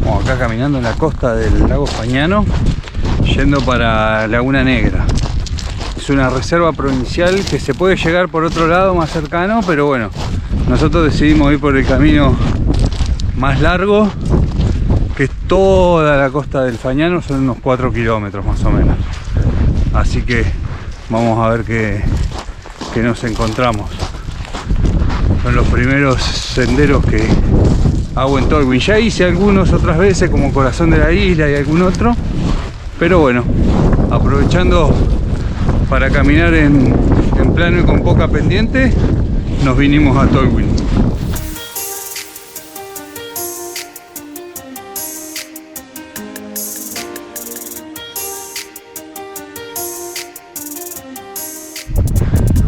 Estamos acá caminando en la costa del lago Fagnano, yendo para Laguna Negra. Es una reserva provincial que se puede llegar por otro lado más cercano, pero bueno, nosotros decidimos ir por el camino más largo, que es toda la costa del Fagnano, son unos 4 kilómetros más o menos. Así que vamos a ver qué nos encontramos. Son los primeros senderos que hago en Tolwyn. Ya hice algunos otras veces, como Corazón de la Isla y algún otro, pero bueno, aprovechando para caminar en plano y con poca pendiente, nos vinimos a Tolwyn.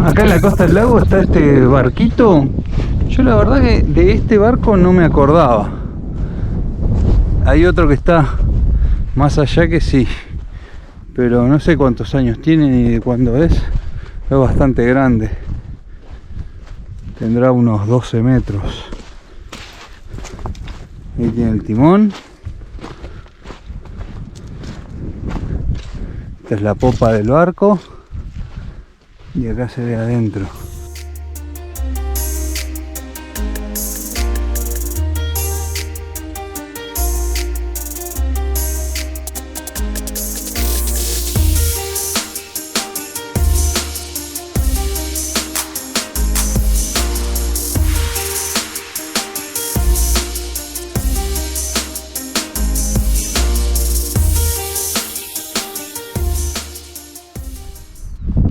Acá en la costa del lago está este barquito. Yo la verdad que de este barco no me acordaba. Hay otro que está más allá que sí, pero no sé cuántos años tiene ni de cuándo es. Es bastante grande. Tendrá unos 12 metros. Ahí tiene el timón. Esta es la popa del barco. Y acá se ve adentro.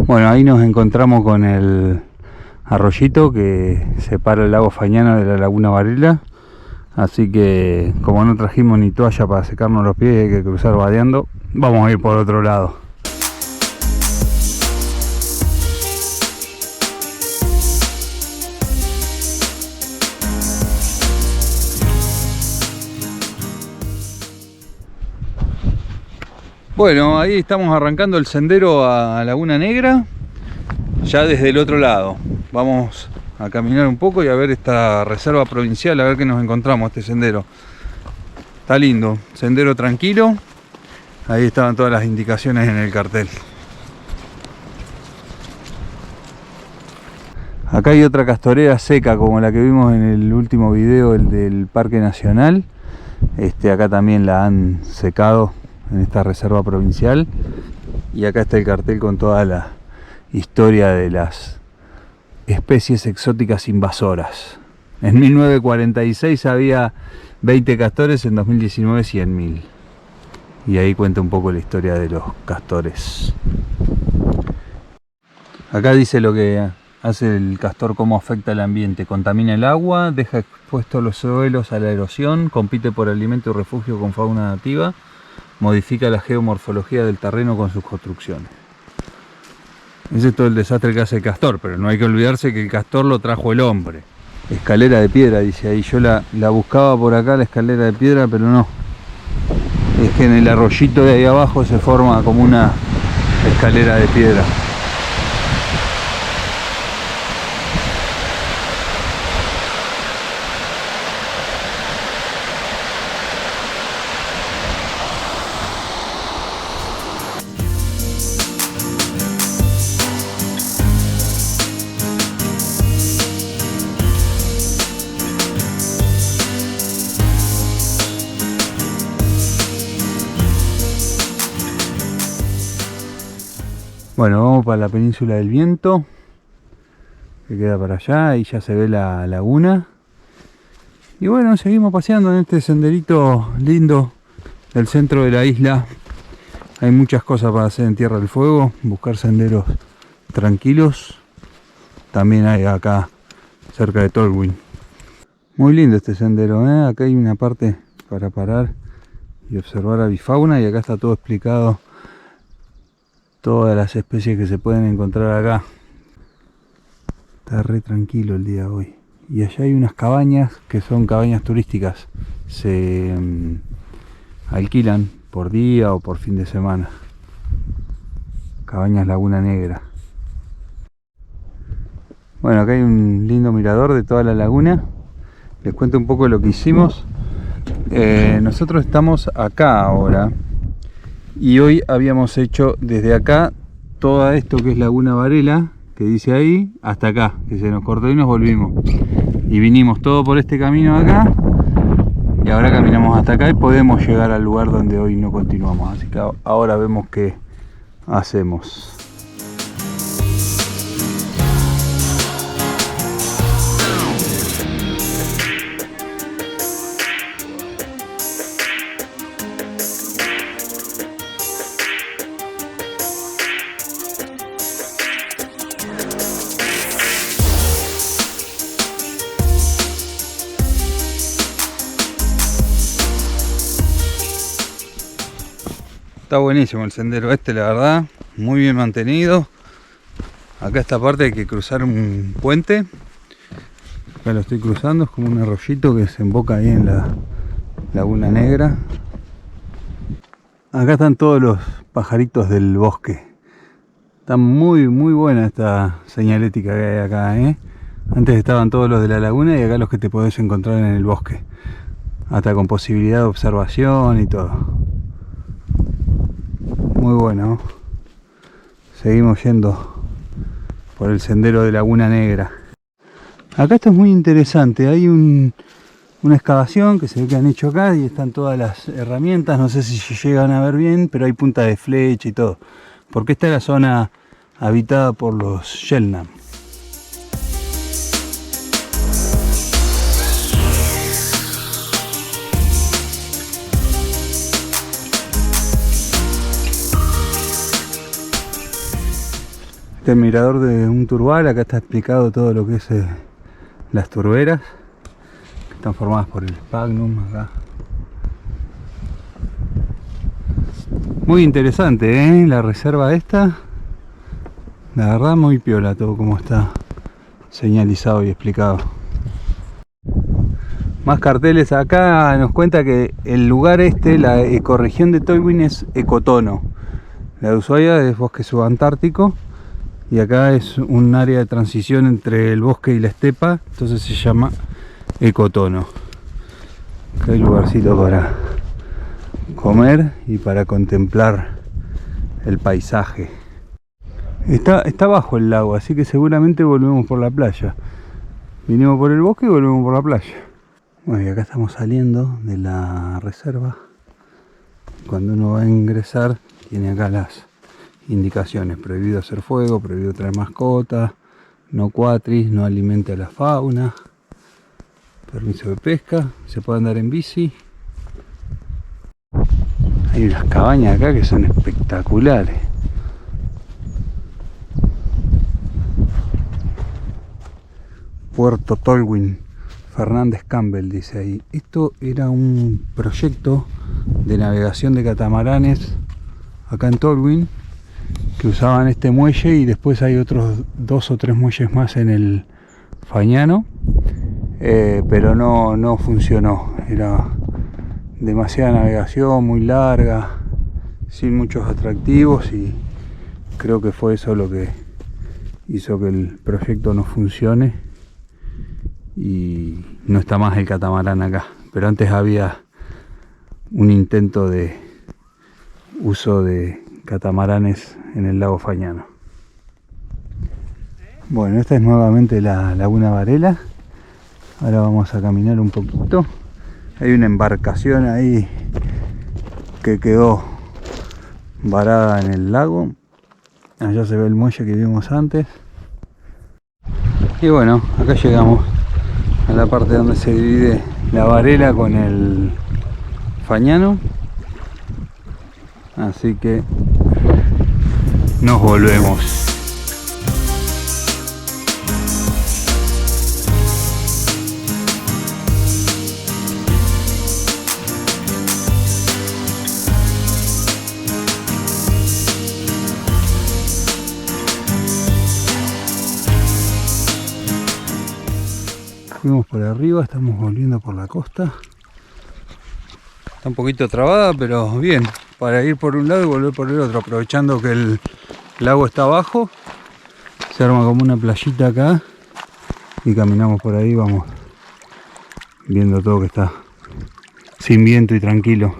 Bueno, ahí nos encontramos con el arroyito que separa el lago Fagnano de la Laguna Varela. Así que, como no trajimos ni toalla para secarnos los pies y hay que cruzar vadeando, vamos a ir por otro lado. Bueno, ahí estamos arrancando el sendero a Laguna Negra, ya desde el otro lado. Vamos a caminar un poco y a ver esta reserva provincial, a ver qué nos encontramos, este sendero. Está lindo, sendero tranquilo. Ahí estaban todas las indicaciones en el cartel. Acá hay otra castorera seca como la que vimos en el último video, el del Parque Nacional. Acá también la han secado en esta reserva provincial, y acá está el cartel con toda la historia de las especies exóticas invasoras. En 1946 había 20 castores, en 2019 100.000, y ahí cuenta un poco la historia de los castores. Acá dice lo que hace el castor, cómo afecta al ambiente: contamina el agua, deja expuestos los suelos a la erosión, compite por alimento y refugio con fauna nativa, modifica la geomorfología del terreno con sus construcciones. Ese es todo el desastre que hace el castor, pero no hay que olvidarse que el castor lo trajo el hombre. Escalera de piedra, dice ahí. Yo la buscaba por acá, la escalera de piedra, pero no. Es que en el arroyito de ahí abajo se forma como una escalera de piedra. Bueno, vamos para la Península del Viento, que queda para allá, ahí ya se ve la laguna. Y bueno, seguimos paseando en este senderito lindo del centro de la isla. Hay muchas cosas para hacer en Tierra del Fuego, buscar senderos tranquilos. También hay acá, cerca de Tolwyn. Muy lindo este sendero, ¿eh? Acá hay una parte para parar y observar avifauna, y acá está todo explicado. Todas las especies que se pueden encontrar acá. Está re tranquilo el día de hoy. Y allá hay unas cabañas que son cabañas turísticas. Se alquilan por día o por fin de semana. Cabañas Laguna Negra. Bueno, acá hay un lindo mirador de toda la laguna. Les cuento un poco lo que hicimos. Nosotros estamos acá ahora y hoy habíamos hecho desde acá todo esto que es Laguna Varela, que dice ahí, hasta acá, que se nos cortó y nos volvimos. Y vinimos todo por este camino acá y ahora caminamos hasta acá y podemos llegar al lugar donde hoy no continuamos. Así que ahora vemos qué hacemos. Está buenísimo el sendero este, la verdad, muy bien mantenido. Acá esta parte hay que cruzar un puente. Acá lo estoy cruzando, es como un arroyito que se emboca ahí en la Laguna Negra. Acá están todos los pajaritos del bosque. Está muy buena esta señalética que hay acá, ¿eh? Antes estaban todos los de la laguna y acá los que te podés encontrar en el bosque. Hasta con posibilidad de observación y todo. Muy bueno. Seguimos yendo por el sendero de Laguna Negra. Acá esto es muy interesante. Hay una excavación que se ve que han hecho acá y están todas las herramientas. No sé si se llegan a ver bien, pero hay punta de flecha y todo. Porque esta es la zona habitada por los Selknam. Este es el mirador de un turbal. Acá está explicado todo lo que es las turberas, que están formadas por el sphagnum acá. Muy interesante, la reserva esta. La verdad muy piola todo como está señalizado y explicado. Más carteles acá. Nos cuenta que el lugar este, la ecorregión de Tolwyn, es ecotono. La de Ushuaia es bosque subantártico. Y acá es un área de transición entre el bosque y la estepa, entonces se llama ecotono. Acá hay lugarcito para comer y para contemplar el paisaje. Está bajo el lago, así que seguramente volvemos por la playa. Vinimos por el bosque y volvemos por la playa. Bueno, y acá estamos saliendo de la reserva. Cuando uno va a ingresar, tiene acá las indicaciones: prohibido hacer fuego, prohibido traer mascotas, no cuatris, no alimente a la fauna, permiso de pesca, se puede andar en bici. Hay unas cabañas acá que son espectaculares. Puerto Tolwyn, Fernández Campbell dice ahí. Esto era un proyecto de navegación de catamaranes acá en Tolwyn, que usaban este muelle, y después hay otros 2 o 3 muelles más en el Fañano, pero no funcionó. Era demasiada navegación, muy larga, sin muchos atractivos, y creo que fue eso lo que hizo que el proyecto no funcione y no está más el catamarán acá. Pero antes había un intento de uso de catamaranes en el lago Fañano. Bueno, esta es nuevamente la Laguna Varela. Ahora vamos a caminar un poquito. Hay una embarcación ahí que quedó varada en el lago. Allá se ve el muelle que vimos antes. Y bueno, acá llegamos a la parte donde se divide la Varela con el Fañano. Así que nos volvemos. Fuimos por arriba, estamos volviendo por la costa. Está un poquito trabada, pero bien, para ir por un lado y volver por el otro, aprovechando que el lago está abajo. Se arma como una playita acá y caminamos por ahí, vamos viendo todo que está sin viento y tranquilo.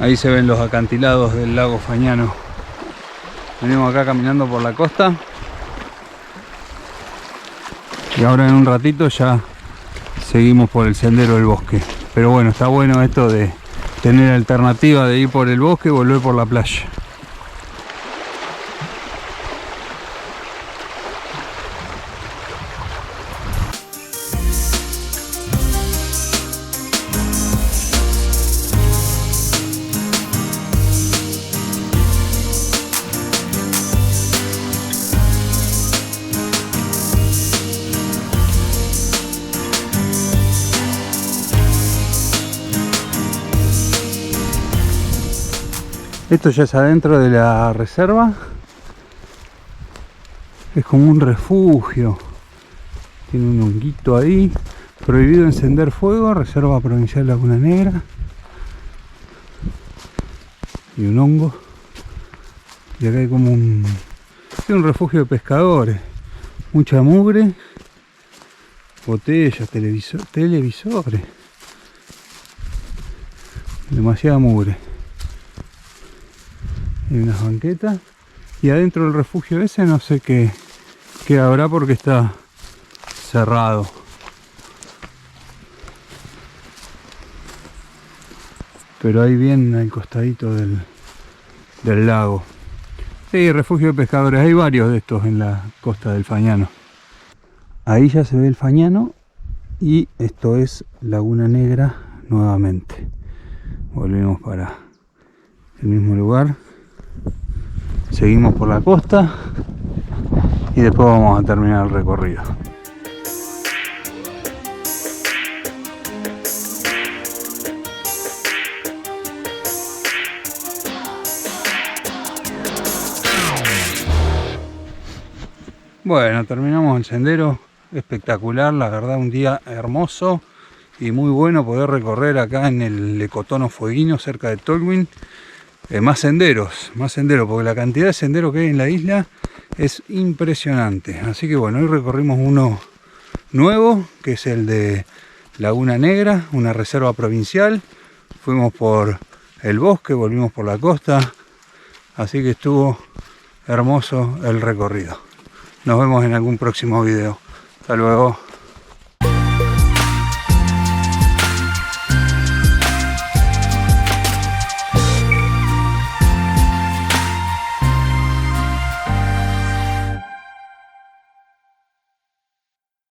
Ahí se ven los acantilados del lago Fagnano. Venimos acá caminando por la costa. Y ahora en un ratito ya seguimos por el sendero del bosque. Pero bueno, está bueno esto de tener alternativa de ir por el bosque y volver por la playa. Esto ya es adentro de la reserva. Es como un refugio. Tiene un honguito ahí. Prohibido encender fuego. Reserva Provincial Laguna Negra. Y un hongo. Y acá hay como un refugio de pescadores. Mucha mugre. Botellas, televisores. Demasiada mugre. Hay unas banquetas. Y adentro del refugio ese no sé qué habrá porque está cerrado. Pero ahí bien al costadito del lago. Sí, refugio de pescadores. Hay varios de estos en la costa del Fagnano. Ahí ya se ve el Fagnano. Y esto es Laguna Negra nuevamente. Volvemos para el mismo lugar. Seguimos por la costa. Y después vamos a terminar el recorrido. Bueno, terminamos el sendero, espectacular, la verdad, un día hermoso y muy bueno poder recorrer acá en el ecotono fueguino cerca de Tolwyn. Más senderos, porque la cantidad de senderos que hay en la isla es impresionante. Así que bueno, hoy recorrimos uno nuevo, que es el de Laguna Negra, una reserva provincial. Fuimos por el bosque, volvimos por la costa, así que estuvo hermoso el recorrido. Nos vemos en algún próximo video. Hasta luego.